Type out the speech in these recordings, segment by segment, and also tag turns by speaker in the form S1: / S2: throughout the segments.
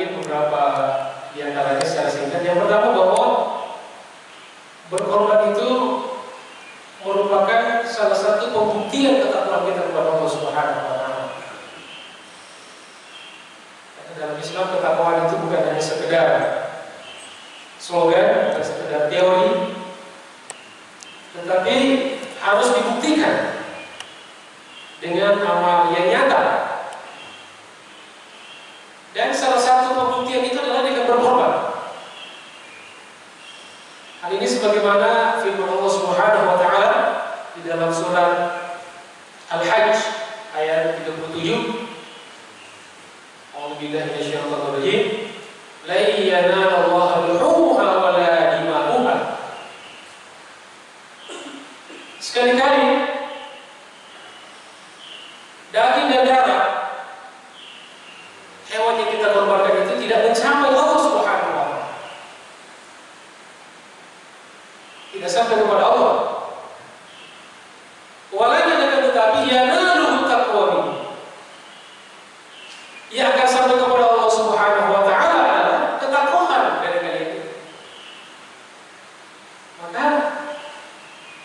S1: mungkin beberapa di antaranya secara singkat. Yang pertama bahwa berkorban itu merupakan salah satu pembuktian ketakwaan kita kepada Allah Subhanahu wa taala. Karena dalam Islam ketakwaan itu bukan hanya sekedar slogan, bukan sekedar teori, tetapi harus dibuktikan dengan amal yang nyata. Dan salah satu pembuktian itu adalah dengan berkorban. Hal ini sebagaimana firman Allah Subhanahu wa taala di dalam surat Al-Hajj ayat 37. A'udzubillahi minasyaitonir rajim. La yanalallaha luhumuha wa la dima'uha. Sekali-kali daging dan darah hewan yang kita korbankan itu tidak mencapai Allah Subhanahu wa taala. Tidak sampai kepada Allah. Walakin akan tetapi yanaluhu taqwa minkum. Yang akan sampai kepada Allah Subhanahu wa taala adalah ketakwaan dari kalian. Maka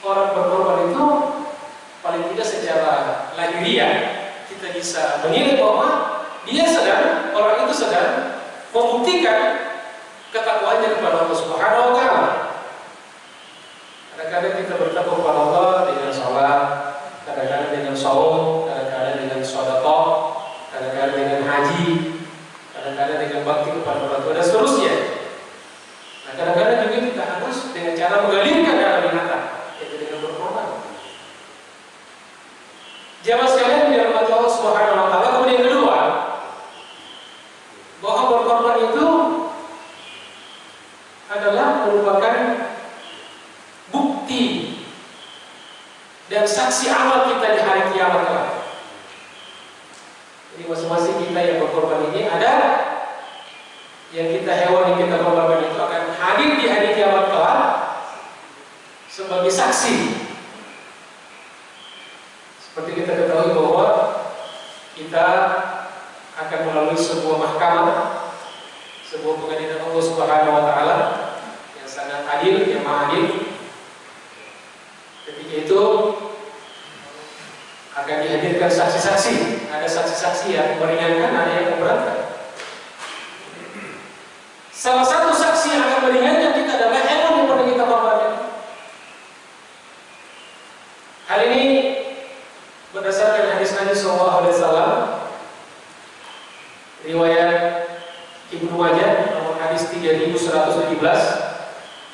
S1: orang berkorban itu paling tidak secara lahiriah kita bisa menilai bahwa orang itu sedang membuktikan ketakwaannya kepada Allah Subhanahu wa taala. Kadang-kadang kita bertakwa kepada Allah dengan salat, kadang-kadang dengan saum, kadang-kadang dengan sedekah, kadang-kadang dengan haji, kadang-kadang dengan bakti kepada orang tua dan seterusnya. Nah, kadang-kadang juga kita harus dengan cara mengalirkan darah binatang, yaitu dengan berkorban. Jamaah sekalian yang dirahmati Allah Subhanahu wa taala, kemudian yang kedua, bahwa berkorban itu adalah merupakan bukti dan saksi amal kita di hari kiamat kelak. Jadi masing-masing kita yang berkorban ini ada yang kita hewan yang kita korbankan itu akan hadir di hari kiamat kelak sebagai saksi. Seperti kita ketahui bahwa kita akan melalui sebuah mahkamah, sebuah pengadilan Allah Subhanahu wa taala yang sangat adil, yang maha adil. Ketika itu akan dihadirkan saksi-saksi. Ada saksi-saksi yang meringankan, ada yang memberatkan. Salah satu saksi yang akan meringankan kita adalah hewan yang pernah kita korbankan. Hal ini berdasarkan hadis Nabi sallallahu alaihi wasallam riwayat Ibnu Majah nomor hadis 3117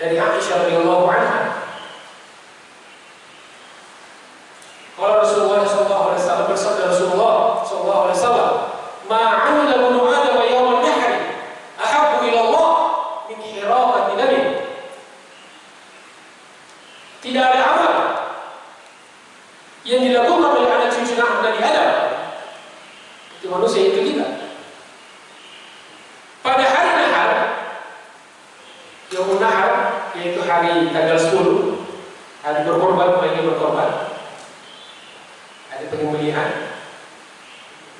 S1: dari Aisyah radhiyallahu anha. Qala Rasulullah sallallahu alaihi wasallam, bersabda Rasulullah sallallahu alaihi wasallam, "Ma 'amila ibnu Adam yawm an-nahr ahabbu ila Allah min hiraqati nabi." Tidak ada amal yang dilakukan oleh anak cucu Nabi Adam, itu manusia itu kita, pada hari Nahar, Yaumun Nahar, yaitu hari tanggal 10, hari berkorban, pagi berkorban, hari penyembelihan.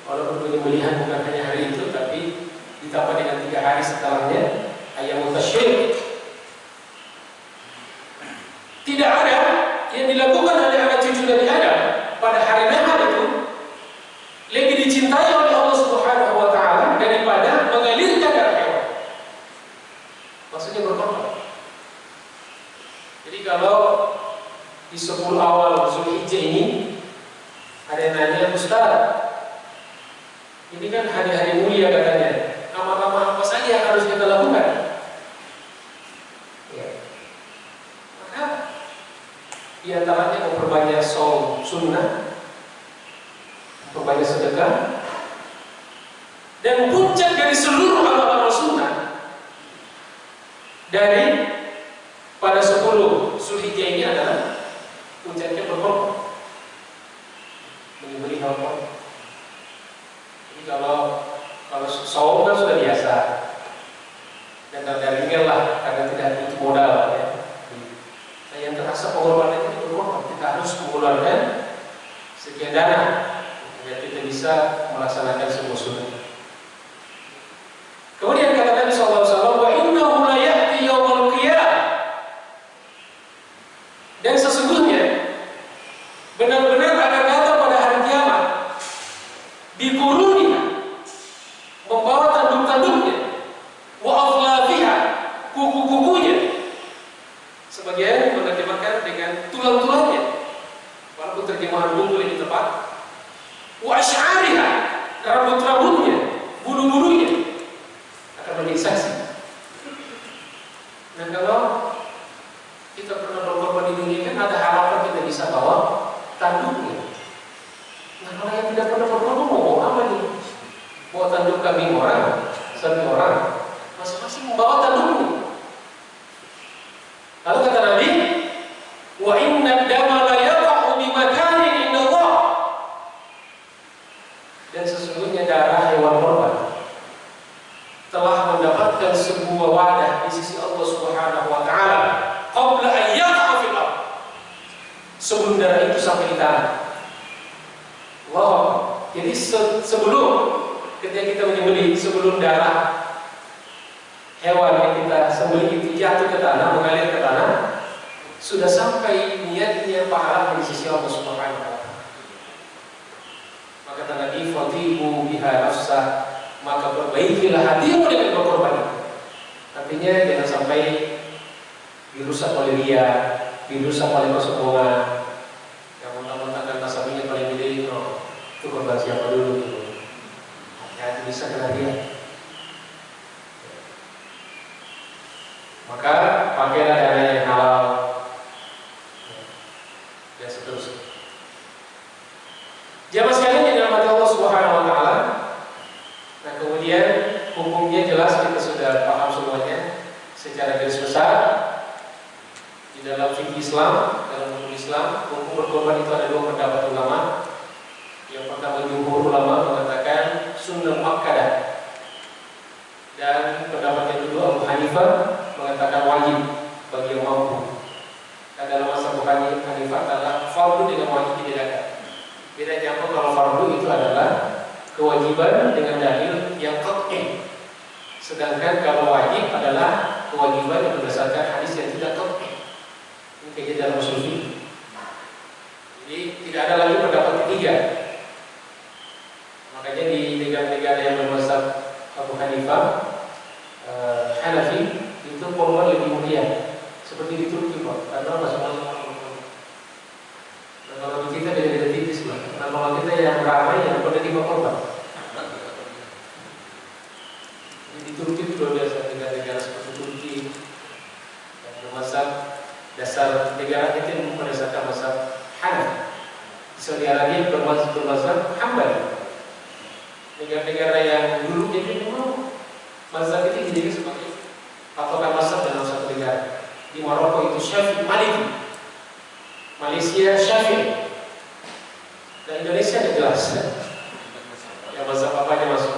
S1: Walaupun penyembelihan bukan hanya hari itu, tapi ditambah dengan 3 hari setelahnya, Ayyamut Tasyrik. Tidak ada yang dilakukan oleh anak cucu Nabi Adam pada hari Nahar itu lebih dicintai oleh Allah Subhanahu wa taala daripada mengalirkan darah hewan. Maksudnya berkorban. Jadi kalau di 10 awal Zulhijjah ini ada yang nanya, "Ustaz, ini kan hari-hari mulia katanya, amal-amal apa saja yang harus kita lakukan?" Ya. Maka di antaranya memperbanyak shaum sunnah, memperbanyak sedekah, dan puncak dari seluruh amal-amal sunnah dari pada 10 Zulhijjah ini adalah puncaknya berkorban, menyembelih hewan. Jadi kalau saum kan sudah biasa dan dari ringan lah karena tidak butuh modal ya. Nah, yang terasa pengorbanan itu berkorban, kita harus mengeluarkan sekian dana agar kita bisa melaksanakan semua sunnah. Kemudian tumbuhan bungkul lebih tepat. Wa asy'ariha, rambut-rambutnya, bulu-bulunya akan menjadi saksi. Dan kalau kita pernah berkorban di dunia kan ada harapan kita bisa bawa tanduknya. Nah kalau yang tidak pernah berkorban mau apa nih? Bawa tanduk kambing orang, sapi orang, masing-masing membawa tanduknya. Lalu kata Nabi, wa inna dama la yaqa'u bi makanin inda Allah. Dan sesungguhnya darah hewan korban telah mendapatkan sebuah wadah di sisi Allah Subhanahu wa taala qabla an yaqa'a fil ardh. Sebelum darah itu sampai di tanah. Allah. Jadi sebelum ketika kita menyembelih, sebelum darah hewan yang kita sembelih itu jatuh ke tanah, mengalir ke tanah, sudah sampai niatnya pahala di sisi Allah Subhanahu wa taala. Maka kata Nabi, fatibu biha nafsah, maka perbaikilah hatimu dengan berkorban. Artinya jangan sampai dirusak oleh ria, dirusak oleh kesombongan. Yang mentang-mentang kan sapinya paling gede, itu korban siapa dulu gitu. Hati-hati bisa kena dia. Maka pakailah dana yang halal dan seterusnya. Jamaah sekalian yang dirahmati Allah Subhanahu wa taala. Nah, kemudian hukumnya jelas kita sudah paham semuanya secara garis besar. Di dalam fikih Islam, dalam hukum Islam, hukum berkorban itu ada dua pendapat ulama. Yang pertama jumhur ulama mengatakan sunnah muakkadah. Dan pendapat yang kedua Abu Hanifah mengatakan wajib bagi yang mampu. Dan dalam masa Abu Hanifah adalah fardu dengan wajib dibedakan. Bedanya apa? Kalau fardu itu adalah kewajiban dengan dalil yang qat'i. Sedangkan kalau wajib adalah kewajiban yang berdasarkan hadis yang tidak qat'i. Ini kayaknya dalam usul fiqh. Jadi tidak ada lagi pendapat ketiga. Makanya di negara-negara yang bermazhab Abu Hanifah, Hanafi, itu korban lebih mulia. Seperti di Turki Pak, karena masing-masing orang berkorban. Dan kalau di kita beda-beda tipis lah. Karena kalau kita yang ramai yang penerima korban. Di Turki itu luar biasa, negara-negara seperti Turki yang bermazhab dasar negara itu berdasarkan mazhab Hanafi. Saudi Arabia bermazhab Hambali. Negara-negara yang dulu jadi memang mazhab itu dijadikan sebagai patokan mazhab dalam satu negara. Di Maroko itu Syafi'i, Maliki. Malaysia Syafi'i. Dan Indonesia ada jelas. Ya mazhab apanya masuk?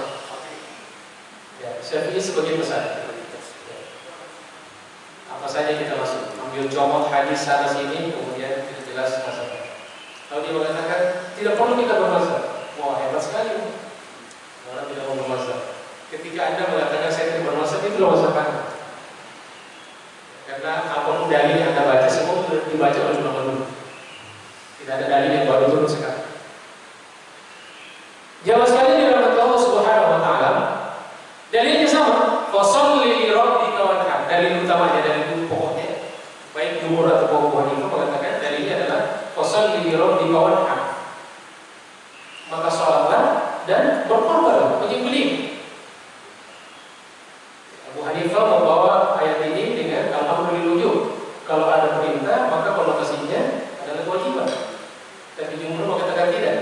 S1: Ya, Syafi'i sebagai besar. Apa saja kita masuk. Ambil comot hadis sana sini, kemudian tidak jelas mazhab. Kalau dia mengatakan tidak perlu kita bermazhab, wah hebat sekali. Orang tidak mau bermazhab. Ketika Anda mengatakan saya tidak bermazhab, itu mazhab Anda. Karena apapun dalil yang Anda baca, semua sudah dibaca oleh ulama dulu. Tidak ada dalil yang baru turun sekarang. Jamaah sekalian dirahmati Allah Subhanahu wa taala, dalilnya sama. Fasholli li rabbika wanhar. Dalil utamanya, dalil pokoknya, baik jumhur atau Abu Hanifah mengatakan dalilnya adalah fasholli li rabbika wanhar. Maka salatlah dan berkorban, menyembelih. Abu Hanifah membawa ayat ini dengan al-amru lil wujub. Kalau ada perintah, maka konotasinya adalah kewajiban. Tapi jumhur mengatakan tidak.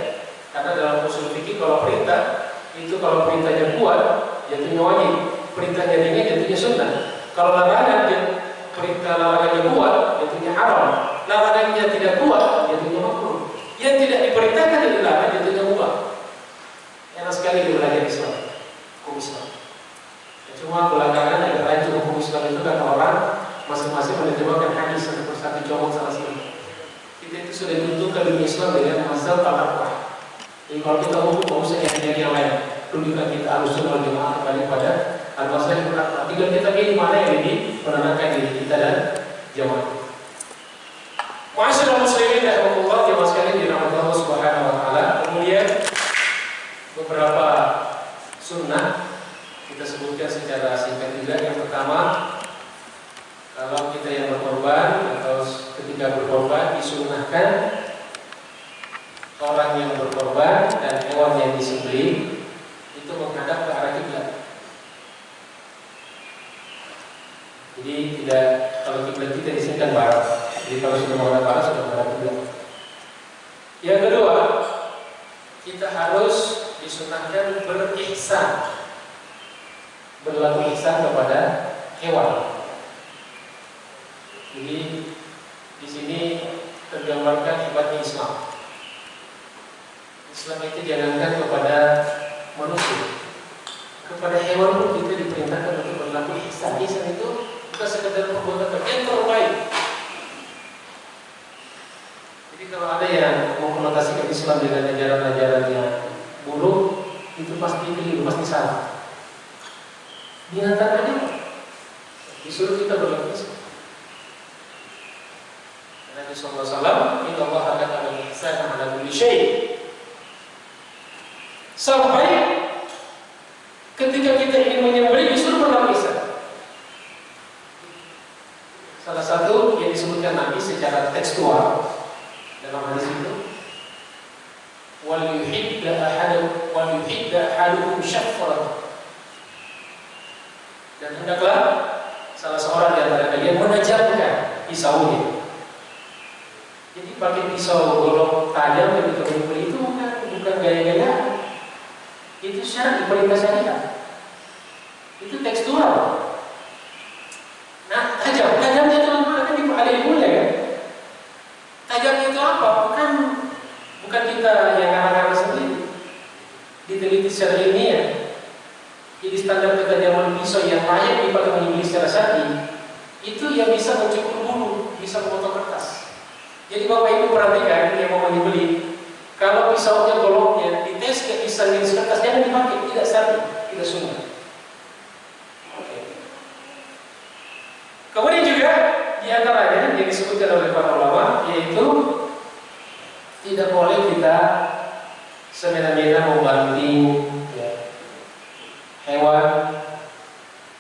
S1: Karena dalam usul fikih kalau perintah itu kalau perintahnya kuat jatuhnya wajib, perintahnya ringan jatuhnya sunnah. Kalau larangan perintah larangannya kuat jatuhnya haram, larangannya tidak kuat jatuhnya makruh. Yang tidak diperintahkan dan dilarang jatuhnya mubah. Enak sekali di belajar Islam, hukum Islam. Cuma belakangan ada rancu hukum Islam itu kan orang masing-masing menerjemahkan hadis satu persatu comot salah sini. Kita itu sudah dituntut ke dunia Islam dengan mazhab al-aqwah. Jadi kalau kita hukum, mau usah yang lain. Tunjukkan kita harus wal jamaah kembali pada al-mazhab al-aqwah. Tinggal kita pilih mana yang ini menenangkan diri kita dan jamaah. Ma'asyiral muslimin rahimakumullah, jamaah sekalian dirahmati Allah Subhanahu wa taala. Kemudian beberapa sunnah kita sebutkan secara singkat juga. Yang pertama, kalau kita yang berkorban atau ketika berkorban disunnahkan disunahkan berihsan, berlaku ihsan kepada hewan. Jadi di sini tergambarkan hebatnya Islam. Islam itu jangankan kepada manusia, kepada hewan pun kita diperintahkan untuk berlaku ihsan. Ihsan itu bukan sekedar perbuatan yang terbaik. Jadi kalau ada yang mengkonotasikan Islam dengan ajaran-ajaran yang buruk, itu pasti keliru, pasti salah. Binatang aja disuruh kita berlaku ihsan. Nabi sallallahu alaihi wasallam, "Inna Allaha kataba al-ihsana 'ala kulli syai'." Sampai ketika kita ingin menyembelih disuruh berlaku ihsan. Salah satu yang disebutkan Nabi secara tekstual dalam hadis itu, "Wal yuhibba ahadukum syafrah." Dan hendaklah salah seorang di antara kalian menajamkan pisaunya. Jadi pakai pisau golok tajam ketika menyembelih itu bukan gaya-gaya. Itu syar'i, perintah syariat. Itu tekstual. Nah, tajamnya itu apa? Kan ada ilmunya kan? Tajamnya itu apa? Bukan kita yang ngarang-ngarang sendiri. Diteliti secara ilmiah. Jadi standar ketajaman pisau yang layak dipakai menyembelih secara syar'i itu yang bisa mencukur bulu, bisa memotong kertas. Jadi Bapak Ibu perhatikan yang mau menyembelih, kalau pisaunya goloknya dites ke pisau yang kertas jangan dipakai, tidak syar'i, tidak sunnah. Oke. Kemudian juga di antaranya yang disebutkan oleh para ulama yaitu tidak boleh kita semena-mena membanting hewan.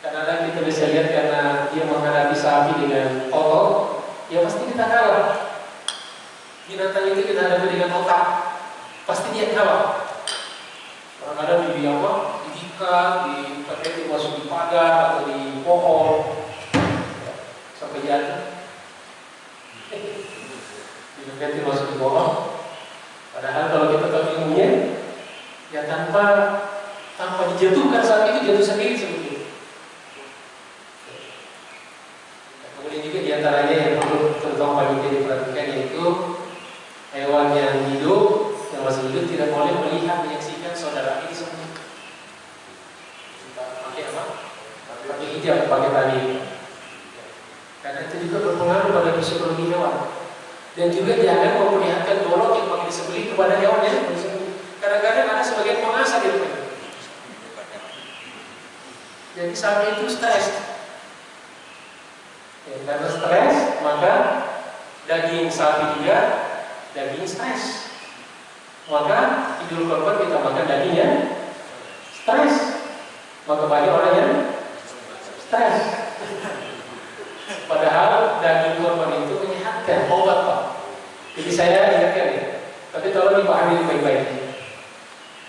S1: Kadang-kadang kita bisa lihat karena dia menghadapi sapi dengan otot, ya pasti kita kalah. Binatang itu kita hadapi dengan otak, pasti dia kalah. Kadang-kadang diikat, dipakai masuk di pagar atau di pohon sampai jatuh. Dipakai masuk di pohon. Padahal kalau kita tahu ilmunya, ya tanpa dijatuhkan saat itu jatuh sendiri sebetulnya. Kemudian juga diantaranya yang perlu terutama bagi kita diperhatikan yaitu hewan yang hidup, yang masih hidup tidak boleh melihat, menyaksikan saudara ini semua. Pakai apa? Pakai hijab, pakai tali. Karena itu juga berpengaruh pada psikologi hewan. Dan juga jangan memperlihatkan golok yang pakai disembelih kepada hewan yang disembelih. Kadang-kadang ada sebagian pengasah di depan. Jadi sapi itu stres. Ya, karena stres, maka daging sapi juga daging stres. Maka idul korban kita makan dagingnya stres. Maka banyak orang yang stres. Padahal daging korban itu menyehatkan, obat Pak. Jadi saya ingatkan ya. Tapi tolong dipahami baik-baik.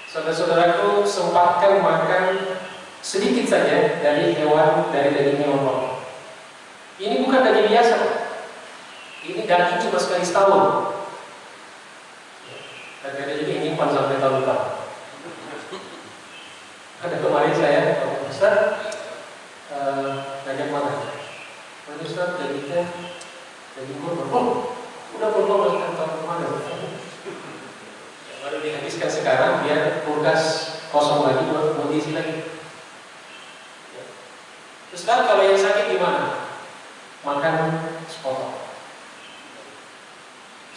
S1: Saudara-saudaraku sempatkan makan sedikit saja dari daging hewan korban. Ini bukan daging biasa Pak. Ini daging cuma sekali setahun. Dan ada juga nyimpan sampai tahun depan. Ada kemarin saya, Ustaz, ngajak mana? Mana Ustaz, daging kurban. Oh, udah kurban Ustaz tahun kemarin. Baru dihabiskan sekarang biar kulkas kosong lagi buat diisi lagi. Ustaz, kalau yang sakit gimana? Makan sepotong.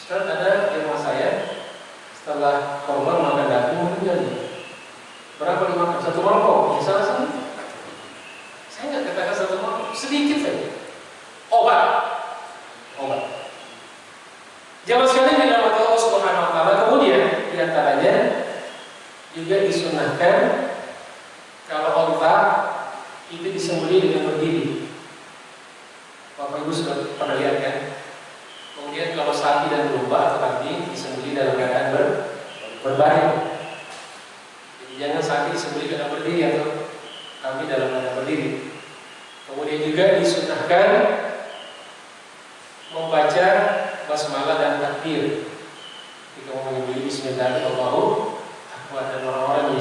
S1: Ustaz, ada di rumah saya setelah korban makan daging meninggal. Berapa dimakan? Satu mangkok? Ya salah satu. Saya nggak katakan satu mangkok, sedikit saja. Obat. Jangan sekali di dalam Allah Subhanahu Wa Taala. Kemudian diantaranya juga disunahkan kalau onta itu disembelih dengan berdiri. Bapak Ibu sudah pernah lihat kan? Kemudian kalau sapi dan domba atau kambing disembelih dalam keadaan berbaring. Jadi jangan sapi disembelih dalam berdiri atau kambing dalam keadaan berdiri. Kemudian juga disunahkan membaca basmalah dan takbir. Jika mau menyembelih bismillahirrahmanirrahim, dan orang-orang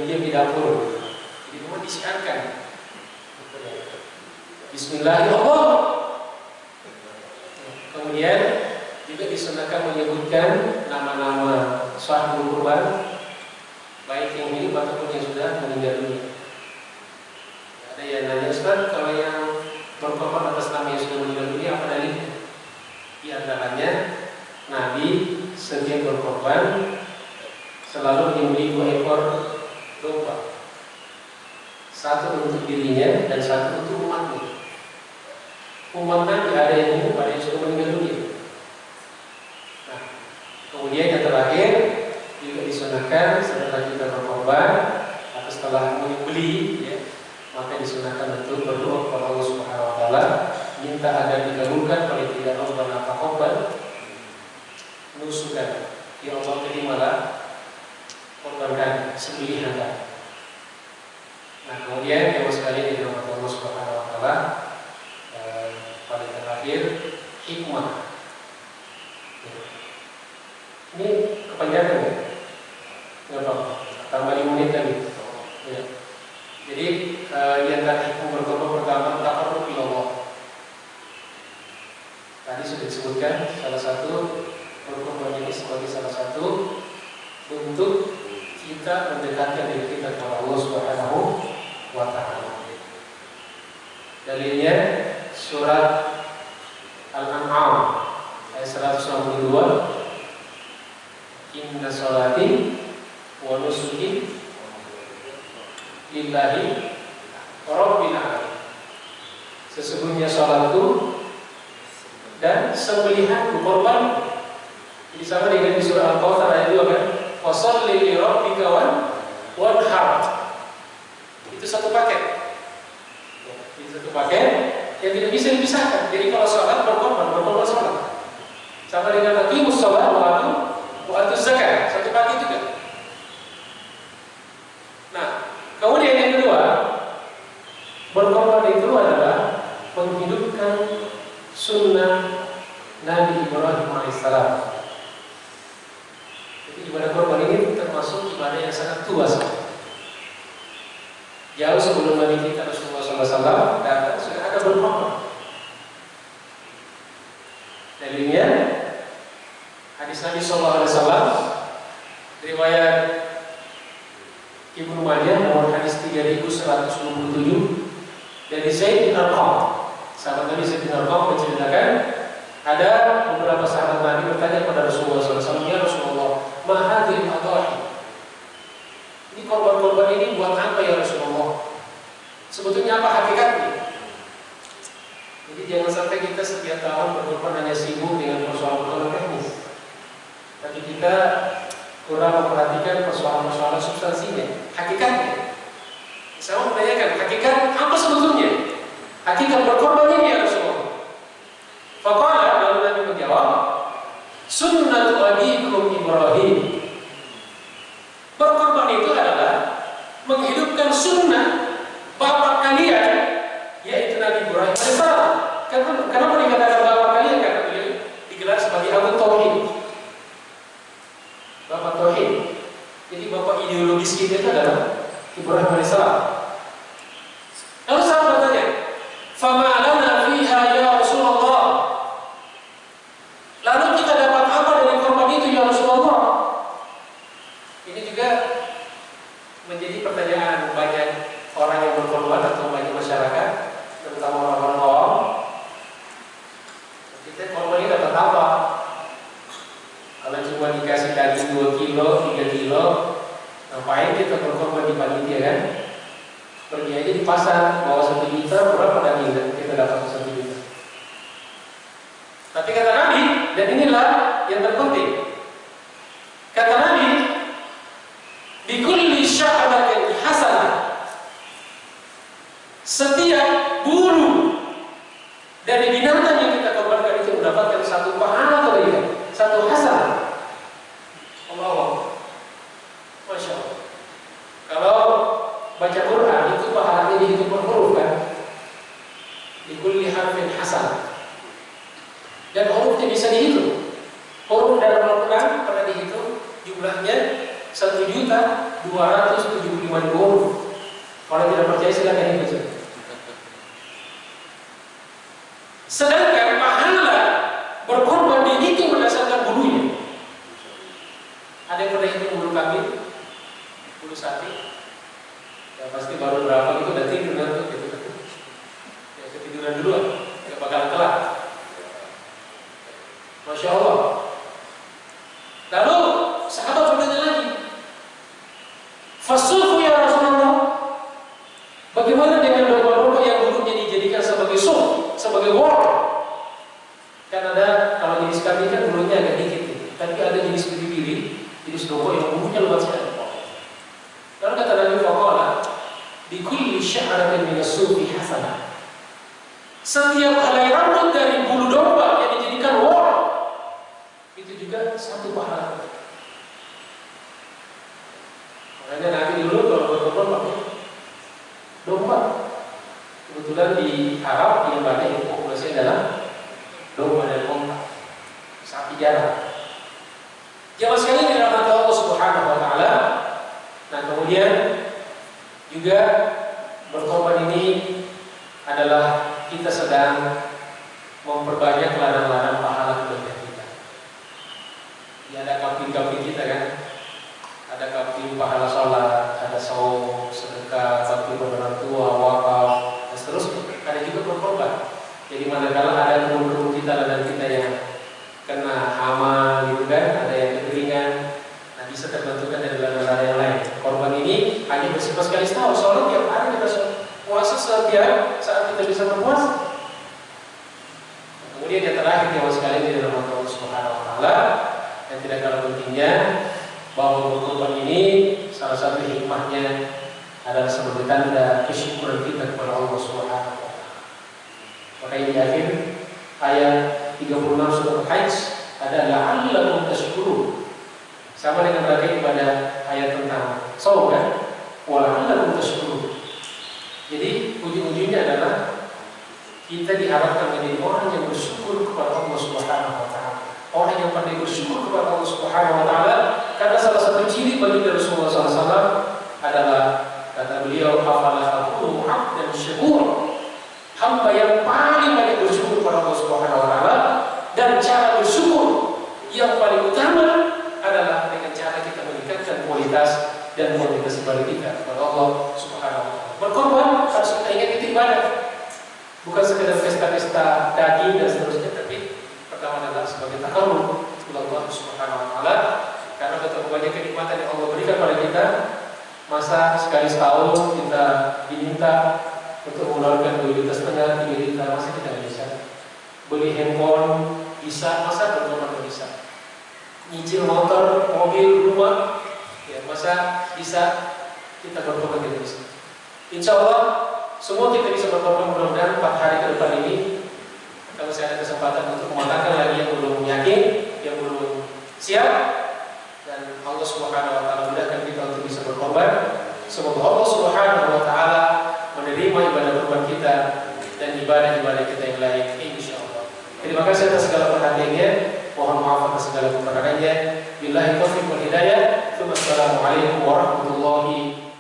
S1: diam-diam di dapur. Jadi cuma disiarkan. Bismillahirrahmanirrahim. Kemudian juga disunahkan menyebutkan nama-nama sahibul kurban, baik yang hidup ataupun yang sudah meninggal dunia. Ada yang nanya, Ustaz, kalau yang berkorban atas nama yang sudah meninggal dunia apa dalilnya? Di antaranya Nabi setiap berkorban selalu menyembelih 2 ekor domba, satu untuk dirinya dan satu untuk umatnya. Umat Nabi ada yang hidup, ada yang sudah meninggal dunia. Nah, kemudian yang terakhir juga disunahkan setelah kita berkorban atau setelah menyembelih, ya, maka disunahkan untuk berdoa kepada Allah Subhanahu Wa Taala, minta agar dikabulkan, kalau tidak Rabbana taqabbal nusukan, ya Allah terimalah korban sembelihan Anda. Nah, kemudian yang sekalian dirahmati Allah Subhanahu Wa Taala, paling terakhir hikmah. Ini kepanjangan ya? Nggak apa-apa, tambah 5 menit lagi. Ya. Jadi di antara hikmah berkorban pertama taqarrub ila Allah. Tadi sudah disebutkan salah satu berkorban ini sebagai salah satu bentuk kita mendekatkan diri kita kepada Allah Subhanahu Wa Taala. Dalilnya surat Al-An'am ayat 162, Inna sholati wa nusuki lillahi rabbil alamin. Sesungguhnya salatku dan sembelihanku, korban. Jadi sama dengan di surah Al-Kautsar ayat 2 kan? Washolli li rabbika wanhar. Itu satu paket. Itu satu paket yang tidak bisa dipisahkan. Jadi kalau sholat berkorban sholat. Sama dengan aqimus sholat wa atuz zakat, satu paket juga. Nah, kemudian yang kedua, berkorban itu adalah menghidupkan sunnah Nabi Ibrahim AS. Jadi ibadah korban ini termasuk ibadah yang sangat tua sekali. Jauh sebelum Nabi kita Rasulullah SAW datang sudah ada berkorban. Dalilnya hadis Nabi SAW, riwayat Ibnu Majah nomor hadis 3127 dari Zaid bin Arqam. Sahabat Nabi Zaid bin Arqam menceritakan ada beberapa sahabat Nabi bertanya kepada Rasulullah SAW, ya Rasulullah, ma hadhil adhahi? Ini korban-korban ini buat apa ya Rasulullah? Sebetulnya apa hakikatnya? Jadi jangan sampai kita setiap tahun berkorban hanya sibuk dengan persoalan-persoalan teknis, tapi kita kurang memperhatikan persoalan-persoalan substansinya, hakikatnya. Saya mau menanyakan, hakikat apa sebetulnya? Hakikat berkorban ini ya Rasulullah. Faqala, lalu Nabi menjawab, sunnatu abikum Ibrahim. Berkorban itu adalah menghidupkan sunnah bapak kalian, yaitu Nabi Ibrahim AS. Kenapa dikatakan bapak kalian? Karena beliau digelar sebagai Abu Tauhid, bapak Tauhid. Jadi bapak ideologis kita itu adalah Ibrahim AS. Lalu sahabat bertanya, fama lana fiha ya Rasulullah? Lalu kita dapat apa dari korban itu ya Rasulullah? Ini juga menjadi pertanyaan banyak orang yang berkorban atau banyak masyarakat, terutama orang-orang awam. Kita korban ini dapat apa? Kalau cuma dikasih daging 2 kilo, 3 kilo, ngapain kita berkorban di panitia kan? Pergi aja di pasar, bawa 1 juta, berapa daging kita dapat 1 juta. Tapi kata Nabi, dan inilah yang terpenting, kata Nabi, di kulli sya'batin hasanah, setiap bulu dari binatang yang kita korbankan itu mendapatkan 1 pahala kebaikan, 1 hasanah. Allah, Masya Allah. Kalau baca Quran itu pahalanya dihitung per huruf kan? Di kulli harfin hasanah. Dan hurufnya bisa dihitung. Huruf dalam Al-Quran pernah dihitung jumlahnya 1.275.000. hati. Ya pasti baru berapa gitu udah tidur ngantuk gitu. Ya ketiduran duluan, gak bakalan telat. Masya Allah. Lalu sahabat bertanya lagi, Fasufu ya Rasulullah, bagaimana dengan domba-domba yang dulunya dijadikan sebagai suf, sebagai wol? Kan ada, kalau jenis kambing kan bulunya agak dikit, tapi ada jenis biri-biri, jenis domba yang bulunya luas sekali. Lalu kata Nabi Faqala, di kulli sya'ratin minas sufi hasanah. Setiap helai rambut dari bulu domba yang dijadikan wol, itu juga satu pahala. Makanya Nabi dulu kalau berkorban pakai domba. Kebetulan di Arab yang banyak yang populasi adalah domba dan onta, sapi jarang. Jamaah sekalian dirahmati Allah Subhanahu Wa Taala. Nah kemudian juga berkorban ini adalah kita sedang memperbanyak ladang-ladang pahala kebaikan kita. Ya ada kambing-kambing kita kan. Ada kambing pahala sholat, ada saum, sedekah, bakti pada orang tua, wakaf, dan seterusnya. Ada juga berkorban. Jadi manakala ada kebun-kebun kita dan kita yang kena hama gitu kan, ada yang kekeringan, nah bisa terbantukan dari ladang-ladang yang lain. Korban ini hanya bersifat sekali setahun. Sholat tiap hari kita puasa setiap saat kita bisa berpuasa. Kemudian yang terakhir yang sekali di dalam Allah Subhanahu Wa Taala yang tidak kalah pentingnya, bahwa berkorban ini salah satu hikmahnya adalah sebagai tanda kesyukuran kita kepada Allah Subhanahu Wa Taala. Maka di akhir ayat 36 surah Al-Hajj ada la'allakum tashkurun. Sama dengan tadi pada ayat tentang saum kan? Wa la'allakum tashkurun. Jadi ujung-ujungnya adalah kita diharapkan menjadi orang yang bersyukur kepada Allah Subhanahu Wa Taala. Orang yang pandai bersyukur kepada Allah Subhanahu Wa Taala, karena salah satu ciri bagi Rasulullah SAW adalah kata beliau, afala aqulu 'abdan syakur, hamba yang paling banyak bersyukur kepada Allah Subhanahu Wa Taala, dan cara bersyukur yang paling utama adalah dengan cara kita meningkatkan kualitas dan kualitas ibadah kita kepada Allah Subhanahu Wa Taala. Berkorban harus kita ingat itu ibadah, bukan sekedar pesta-pesta daging dan seterusnya, tapi pertama adalah sebagai takarrub kepada Allah Subhanahu Wa Taala, karena betapa banyak kenikmatan yang Allah berikan pada kita. Masa sekali setahun kita diminta untuk mengeluarkan 2,5 juta, 3 juta, masa kita nggak bisa beli handphone bisa, masa berkorban nggak bisa, nyicil motor, mobil, rumah, ya masa bisa kita berkorban tidak bisa. Insya Allah semua kita bisa berkorban. Mudah-mudahan 4 hari ke depan ini, kalau saya ada kesempatan untuk mematakan lagi yang belum yakin, yang belum siap, dan Allah Subhanahu Wa Taala mudahkan kita untuk bisa berkorban. Semoga Allah Subhanahu Wa Taala menerima ibadah korban kita dan ibadah-ibadah kita yang lain, insya Allah. Terima kasih atas segala perhatiannya. Mohon maaf atas segala kekurangannya. Billahi taufiq wal hidayah. Wassalamualaikum warahmatullahi wabarakatuh.